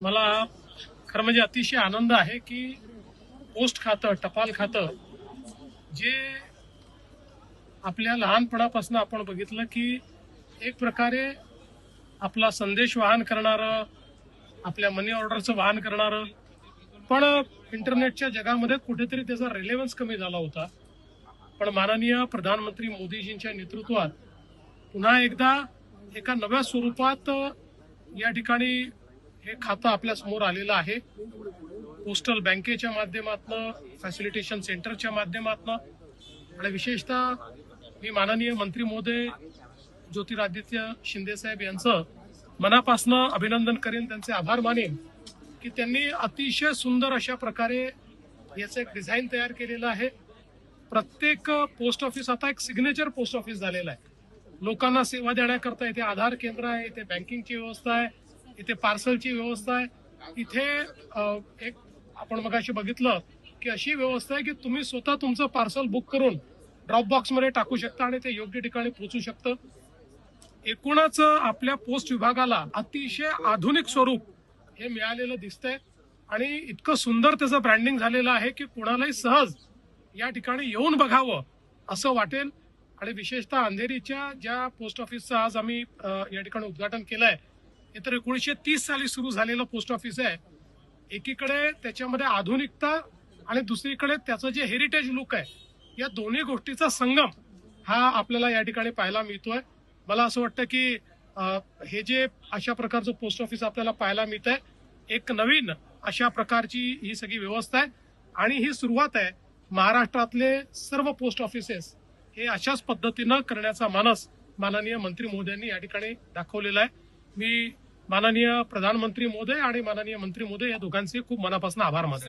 मला खरं म्हणजे अतिशय आनंद आहे की पोस्ट खातं, टपाल खातं जे आपल्या लहानपणापासून आपण बघितलं की एक प्रकारे आपला संदेश वाहन करणारं, आपल्या मनी ऑर्डरचं वाहन करणारं, पण इंटरनेटच्या जगामध्ये कुठेतरी त्याचा रिलेव्हन्स कमी झाला होता. पण माननीय प्रधानमंत्री मोदीजींच्या नेतृत्वात पुन्हा एकदा एका नव्या स्वरूपात या ठिकाणी हे खातं आपल्या समोर आलेलं आहे. पोस्टल बँकेच्या माध्यमातून, फॅसिलिटेशन सेंटरच्या माध्यमातून आणि विशेषतः मी माननीय मंत्री महोदय ज्योतिरादित्य शिंदे साहेब यांचं मनापासनं अभिनंदन करेन, त्यांचे आभार मानेन की त्यांनी अतिशय सुंदर अशा प्रकारे याचं एक डिझाईन तयार केलेलं आहे. प्रत्येक पोस्ट ऑफिस आता एक सिग्नेचर पोस्ट ऑफिस झालेलं आहे. लोकांना सेवा देण्याकरता इथे आधार केंद्र आहे, इथे बँकिंगची व्यवस्था आहे, इथे पार्सलची व्यवस्था आहे, इथे एक आपण मगाशी बघितलं की अशी व्यवस्था आहे की तुम्ही स्वतः तुमचं पार्सल बुक करून ड्रॉप बॉक्समध्ये टाकू शकता आणि ते योग्य ठिकाणी पोहोचू शकतं. एकूणच आपल्या पोस्ट विभागाला अतिशय आधुनिक स्वरूप हे मिळालेलं दिसतंय आणि इतकं सुंदर त्याचं ब्रँडिंग झालेलं आहे की कुणालाही सहज या ठिकाणी येऊन बघावं असं वाटेल. आणि विशेषतः अंधेरीच्या ज्या पोस्ट ऑफिसचं आज आम्ही या ठिकाणी उद्घाटन केलंय, हे तर 1930 साली सुरू झालेलं पोस्ट ऑफिस आहे. एकीकडे त्याच्यामध्ये आधुनिकता आणि दुसरीकडे त्याचं जे हेरिटेज लुक आहे, या दोन्ही गोष्टीचा संगम हा आपल्याला या ठिकाणी पाहायला मिळतोय. मला असं वाटतं की हे जे अशा प्रकारचं पोस्ट ऑफिस आपल्याला पाहायला मिळत आहे, एक नवीन अशा प्रकारची ही सगळी व्यवस्था आहे आणि ही सुरुवात आहे. महाराष्ट्रातले सर्व पोस्ट ऑफिसेस हे अशाच पद्धतीनं करण्याचा मानस माननीय मंत्री महोदयांनी या ठिकाणी दाखवलेला आहे. मी माननीय प्रधानमंत्री महोदय आणि माननीय मंत्री महोदय या दोघांचे खूप मनापासून आभार मानतो.